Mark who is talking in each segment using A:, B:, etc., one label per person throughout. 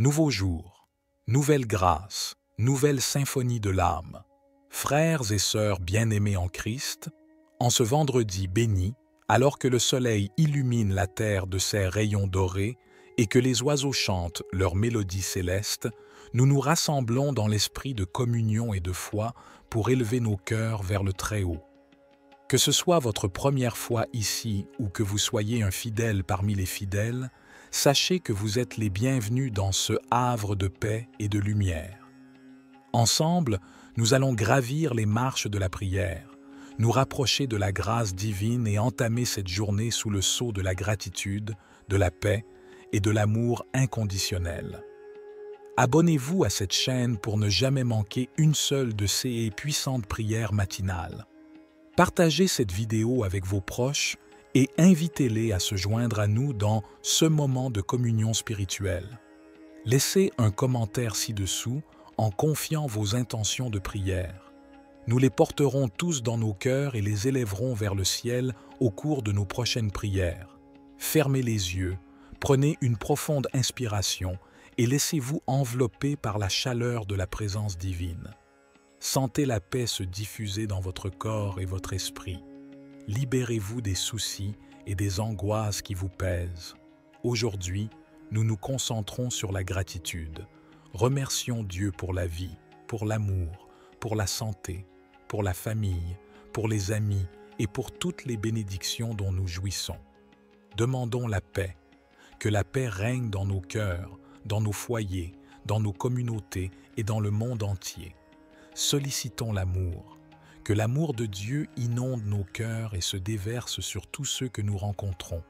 A: Nouveau jour, nouvelle grâce, nouvelle symphonie de l'âme. Frères et sœurs bien-aimés en Christ, en ce vendredi béni, alors que le soleil illumine la terre de ses rayons dorés et que les oiseaux chantent leur mélodie céleste, nous nous rassemblons dans l'esprit de communion et de foi pour élever nos cœurs vers le Très-Haut. Que ce soit votre première fois ici ou que vous soyez un fidèle parmi les fidèles, sachez que vous êtes les bienvenus dans ce havre de paix et de lumière. Ensemble, nous allons gravir les marches de la prière, nous rapprocher de la grâce divine et entamer cette journée sous le sceau de la gratitude, de la paix et de l'amour inconditionnel. Abonnez-vous à cette chaîne pour ne jamais manquer une seule de ces puissantes prières matinales. Partagez cette vidéo avec vos proches et invitez-les à se joindre à nous dans ce moment de communion spirituelle. Laissez un commentaire ci-dessous en confiant vos intentions de prière. Nous les porterons tous dans nos cœurs et les élèverons vers le ciel au cours de nos prochaines prières. Fermez les yeux, prenez une profonde inspiration et laissez-vous envelopper par la chaleur de la présence divine. Sentez la paix se diffuser dans votre corps et votre esprit. Libérez-vous des soucis et des angoisses qui vous pèsent. Aujourd'hui, nous nous concentrons sur la gratitude. Remercions Dieu pour la vie, pour l'amour, pour la santé, pour la famille, pour les amis et pour toutes les bénédictions dont nous jouissons. Demandons la paix, que la paix règne dans nos cœurs, dans nos foyers, dans nos communautés et dans le monde entier. Sollicitons l'amour, que l'amour de Dieu inonde nos cœurs et se déverse sur tous ceux que nous rencontrons.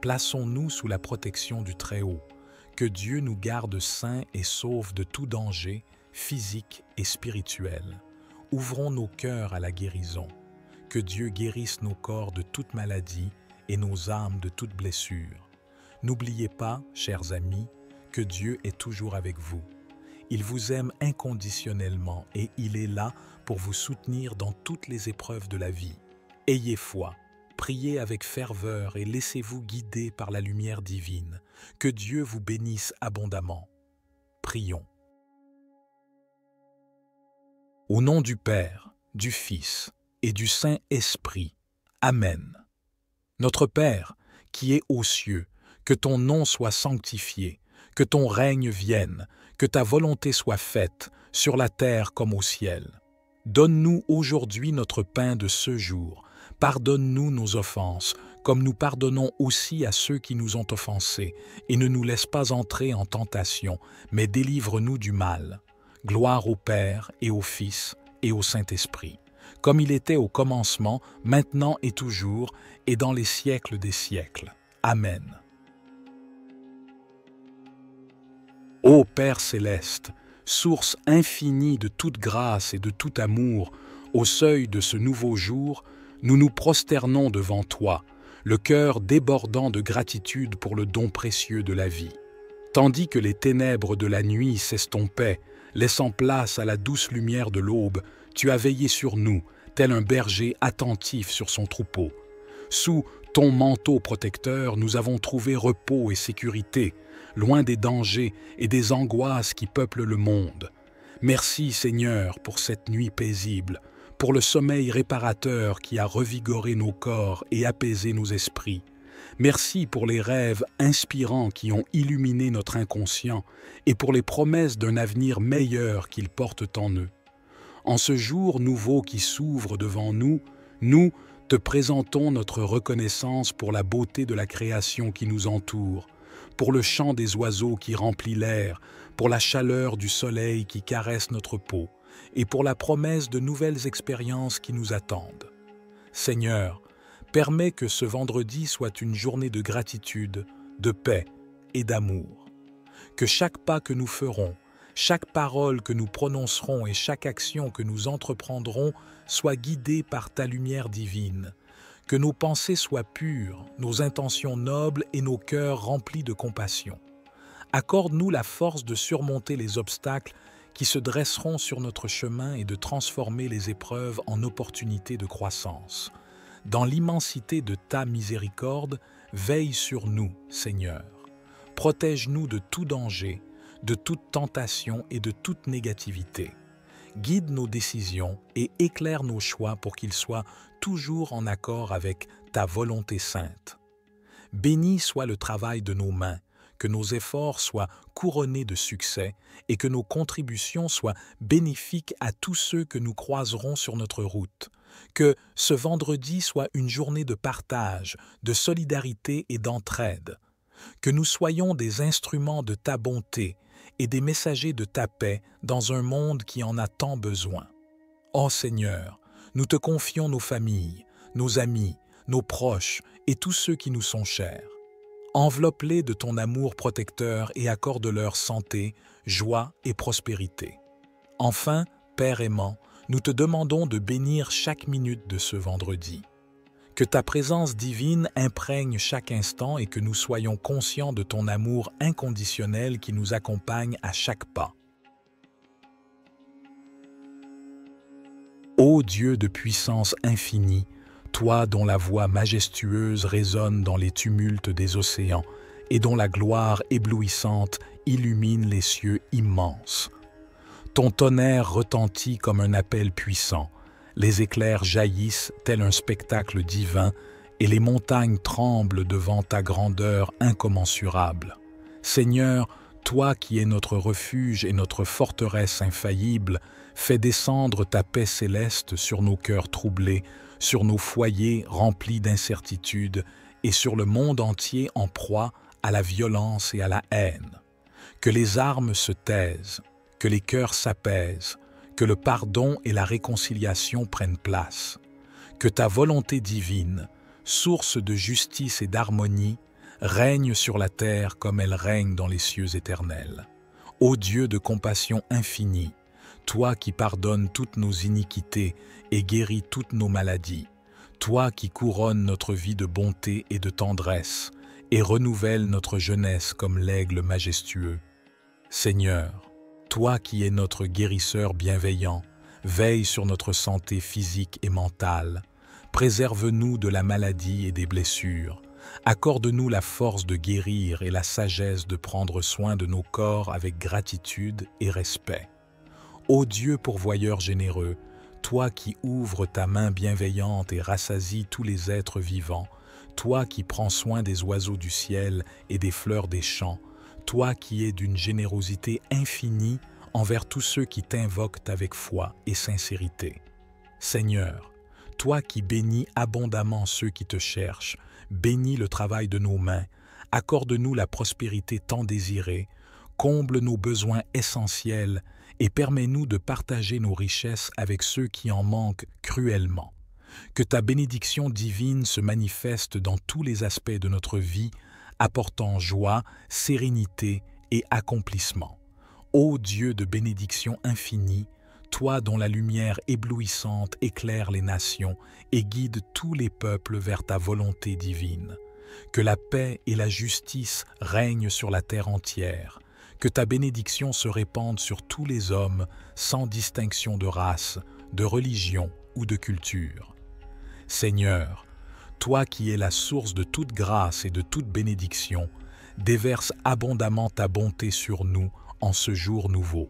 A: Plaçons-nous sous la protection du Très-Haut, que Dieu nous garde sains et saufs de tout danger, physique et spirituel. Ouvrons nos cœurs à la guérison, que Dieu guérisse nos corps de toute maladie et nos âmes de toute blessure. N'oubliez pas, chers amis, que Dieu est toujours avec vous. Il vous aime inconditionnellement et il est là pour vous soutenir dans toutes les épreuves de la vie. Ayez foi, priez avec ferveur et laissez-vous guider par la lumière divine. Que Dieu vous bénisse abondamment. Prions. Au nom du Père, du Fils et du Saint-Esprit. Amen. Notre Père, qui es aux cieux, que ton nom soit sanctifié, que ton règne vienne, que ta volonté soit faite, sur la terre comme au ciel. Donne-nous aujourd'hui notre pain de ce jour. Pardonne-nous nos offenses, comme nous pardonnons aussi à ceux qui nous ont offensés, et ne nous laisse pas entrer en tentation, mais délivre-nous du mal. Gloire au Père et au Fils et au Saint-Esprit, comme il était au commencement, maintenant et toujours, et dans les siècles des siècles. Amen. Ô Père céleste, source infinie de toute grâce et de tout amour, au seuil de ce nouveau jour, nous nous prosternons devant toi, le cœur débordant de gratitude pour le don précieux de la vie. Tandis que les ténèbres de la nuit s'estompaient, laissant place à la douce lumière de l'aube, tu as veillé sur nous, tel un berger attentif sur son troupeau. Sous ton manteau protecteur, nous avons trouvé repos et sécurité, loin des dangers et des angoisses qui peuplent le monde. Merci Seigneur pour cette nuit paisible, pour le sommeil réparateur qui a revigoré nos corps et apaisé nos esprits. Merci pour les rêves inspirants qui ont illuminé notre inconscient et pour les promesses d'un avenir meilleur qu'ils portent en eux. En ce jour nouveau qui s'ouvre devant nous, nous te présentons notre reconnaissance pour la beauté de la création qui nous entoure, pour le chant des oiseaux qui remplit l'air, pour la chaleur du soleil qui caresse notre peau, et pour la promesse de nouvelles expériences qui nous attendent. Seigneur, permets que ce vendredi soit une journée de gratitude, de paix et d'amour. Que chaque pas que nous ferons, chaque parole que nous prononcerons et chaque action que nous entreprendrons soit guidée par ta lumière divine. Que nos pensées soient pures, nos intentions nobles et nos cœurs remplis de compassion. Accorde-nous la force de surmonter les obstacles qui se dresseront sur notre chemin et de transformer les épreuves en opportunités de croissance. Dans l'immensité de ta miséricorde, veille sur nous, Seigneur. Protège-nous de tout danger, de toute tentation et de toute négativité. Guide nos décisions et éclaire nos choix pour qu'ils soient toujours en accord avec ta volonté sainte. Béni soit le travail de nos mains, que nos efforts soient couronnés de succès et que nos contributions soient bénéfiques à tous ceux que nous croiserons sur notre route. Que ce vendredi soit une journée de partage, de solidarité et d'entraide. Que nous soyons des instruments de ta bonté et des messagers de ta paix dans un monde qui en a tant besoin. Ô Seigneur, nous te confions nos familles, nos amis, nos proches et tous ceux qui nous sont chers. Enveloppe-les de ton amour protecteur et accorde-leur santé, joie et prospérité. Enfin, Père aimant, nous te demandons de bénir chaque minute de ce vendredi. Que ta présence divine imprègne chaque instant et que nous soyons conscients de ton amour inconditionnel qui nous accompagne à chaque pas. Ô Dieu de puissance infinie, toi dont la voix majestueuse résonne dans les tumultes des océans et dont la gloire éblouissante illumine les cieux immenses. Ton tonnerre retentit comme un appel puissant, les éclairs jaillissent tel un spectacle divin et les montagnes tremblent devant ta grandeur incommensurable. Seigneur, toi qui es notre refuge et notre forteresse infaillible, fais descendre ta paix céleste sur nos cœurs troublés, sur nos foyers remplis d'incertitudes et sur le monde entier en proie à la violence et à la haine. Que les armes se taisent, que les cœurs s'apaisent, que le pardon et la réconciliation prennent place. Que ta volonté divine, source de justice et d'harmonie, règne sur la terre comme elle règne dans les cieux éternels. Ô Dieu de compassion infinie, toi qui pardonnes toutes nos iniquités et guéris toutes nos maladies, toi qui couronnes notre vie de bonté et de tendresse et renouvelles notre jeunesse comme l'aigle majestueux. Seigneur, toi qui es notre guérisseur bienveillant, veille sur notre santé physique et mentale, préserve-nous de la maladie et des blessures, accorde-nous la force de guérir et la sagesse de prendre soin de nos corps avec gratitude et respect. Ô Dieu pourvoyeur généreux, toi qui ouvres ta main bienveillante et rassasies tous les êtres vivants, toi qui prends soin des oiseaux du ciel et des fleurs des champs, toi qui es d'une générosité infinie envers tous ceux qui t'invoquent avec foi et sincérité. Seigneur, toi qui bénis abondamment ceux qui te cherchent, bénis le travail de nos mains, accorde-nous la prospérité tant désirée, comble nos besoins essentiels et permets-nous de partager nos richesses avec ceux qui en manquent cruellement. Que ta bénédiction divine se manifeste dans tous les aspects de notre vie, apportant joie, sérénité et accomplissement. Ô Dieu de bénédiction infinie, toi dont la lumière éblouissante éclaire les nations et guide tous les peuples vers ta volonté divine. Que la paix et la justice règnent sur la terre entière. Que ta bénédiction se répande sur tous les hommes, sans distinction de race, de religion ou de culture. Seigneur, toi qui es la source de toute grâce et de toute bénédiction, déverse abondamment ta bonté sur nous en ce jour nouveau.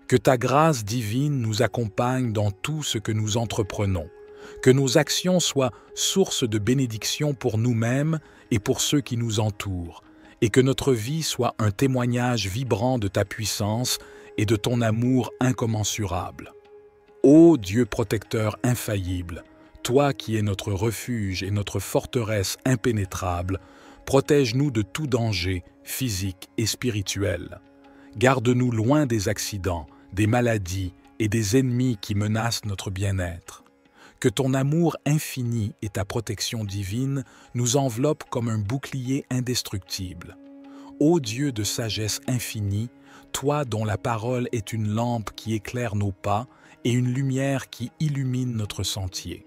A: Que ta grâce divine nous accompagne dans tout ce que nous entreprenons. Que nos actions soient source de bénédiction pour nous-mêmes et pour ceux qui nous entourent, et que notre vie soit un témoignage vibrant de ta puissance et de ton amour incommensurable. Ô Dieu protecteur infaillible, toi qui es notre refuge et notre forteresse impénétrable, protège-nous de tout danger physique et spirituel. Garde-nous loin des accidents, des maladies et des ennemis qui menacent notre bien-être. Que ton amour infini et ta protection divine nous enveloppent comme un bouclier indestructible. Ô Dieu de sagesse infinie, toi dont la parole est une lampe qui éclaire nos pas et une lumière qui illumine notre sentier.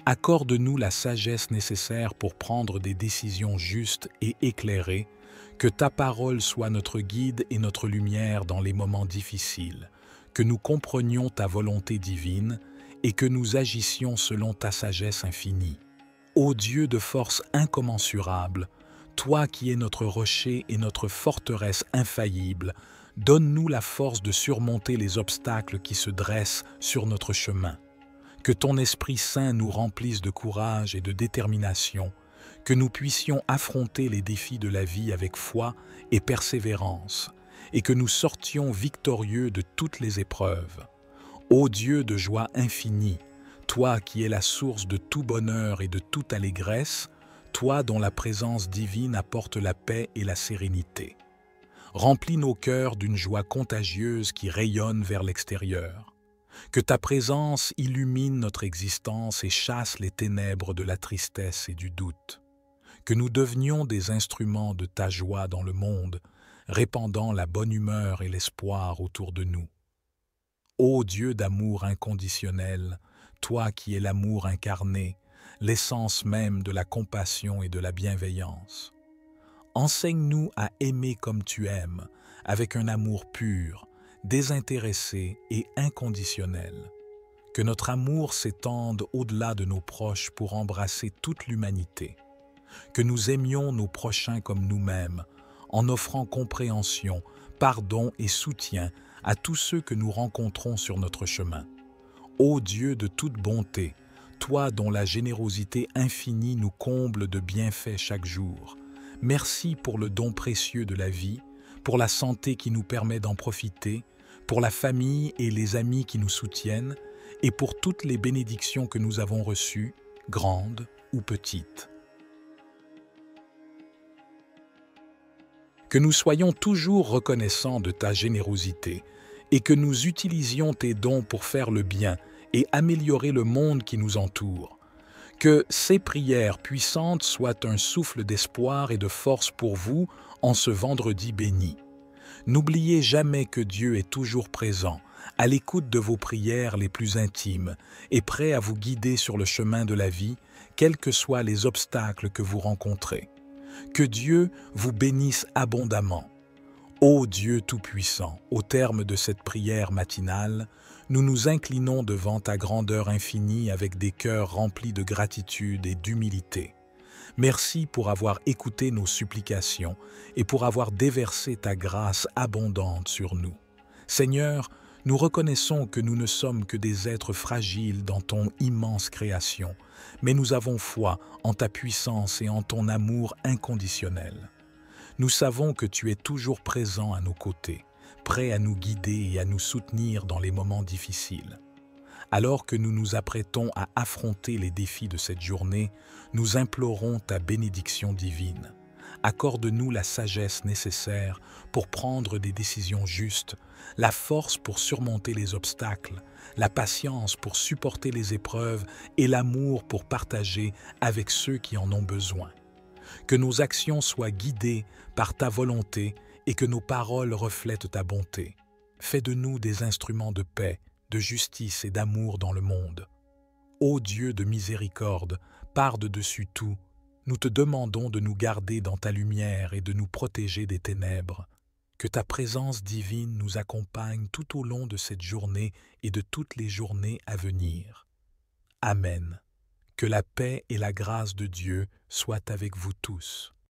A: Accorde-nous la sagesse nécessaire pour prendre des décisions justes et éclairées, que ta parole soit notre guide et notre lumière dans les moments difficiles, que nous comprenions ta volonté divine et que nous agissions selon ta sagesse infinie. Ô Dieu de force incommensurable, toi qui es notre rocher et notre forteresse infaillible, donne-nous la force de surmonter les obstacles qui se dressent sur notre chemin. Que ton Esprit Saint nous remplisse de courage et de détermination, que nous puissions affronter les défis de la vie avec foi et persévérance, et que nous sortions victorieux de toutes les épreuves. Ô Dieu de joie infinie, toi qui es la source de tout bonheur et de toute allégresse, toi dont la présence divine apporte la paix et la sérénité. Remplis nos cœurs d'une joie contagieuse qui rayonne vers l'extérieur. Que ta présence illumine notre existence et chasse les ténèbres de la tristesse et du doute. Que nous devenions des instruments de ta joie dans le monde, répandant la bonne humeur et l'espoir autour de nous. Ô Dieu d'amour inconditionnel, toi qui es l'amour incarné, l'essence même de la compassion et de la bienveillance. Enseigne-nous à aimer comme tu aimes, avec un amour pur, désintéressé et inconditionnel. Que notre amour s'étende au-delà de nos proches pour embrasser toute l'humanité. Que nous aimions nos prochains comme nous-mêmes, en offrant compréhension, pardon et soutien à tous ceux que nous rencontrons sur notre chemin. Ô Dieu de toute bonté, toi dont la générosité infinie nous comble de bienfaits chaque jour, merci pour le don précieux de la vie, pour la santé qui nous permet d'en profiter, pour la famille et les amis qui nous soutiennent, et pour toutes les bénédictions que nous avons reçues, grandes ou petites. Que nous soyons toujours reconnaissants de ta générosité et que nous utilisions tes dons pour faire le bien et améliorer le monde qui nous entoure. Que ces prières puissantes soient un souffle d'espoir et de force pour vous en ce vendredi béni. N'oubliez jamais que Dieu est toujours présent, à l'écoute de vos prières les plus intimes et prêt à vous guider sur le chemin de la vie, quels que soient les obstacles que vous rencontrez. Que Dieu vous bénisse abondamment. Ô Dieu Tout-Puissant, au terme de cette prière matinale, nous nous inclinons devant ta grandeur infinie avec des cœurs remplis de gratitude et d'humilité. Merci pour avoir écouté nos supplications et pour avoir déversé ta grâce abondante sur nous. Seigneur, nous reconnaissons que nous ne sommes que des êtres fragiles dans ton immense création, mais nous avons foi en ta puissance et en ton amour inconditionnel. Nous savons que tu es toujours présent à nos côtés, prêt à nous guider et à nous soutenir dans les moments difficiles. Alors que nous nous apprêtons à affronter les défis de cette journée, nous implorons ta bénédiction divine. Accorde-nous la sagesse nécessaire pour prendre des décisions justes, la force pour surmonter les obstacles, la patience pour supporter les épreuves et l'amour pour partager avec ceux qui en ont besoin. Que nos actions soient guidées par ta volonté et que nos paroles reflètent ta bonté. Fais de nous des instruments de paix, de justice et d'amour dans le monde. Ô Dieu de miséricorde, par-dessus tout, nous te demandons de nous garder dans ta lumière et de nous protéger des ténèbres. Que ta présence divine nous accompagne tout au long de cette journée et de toutes les journées à venir. Amen. Que la paix et la grâce de Dieu soient avec vous tous.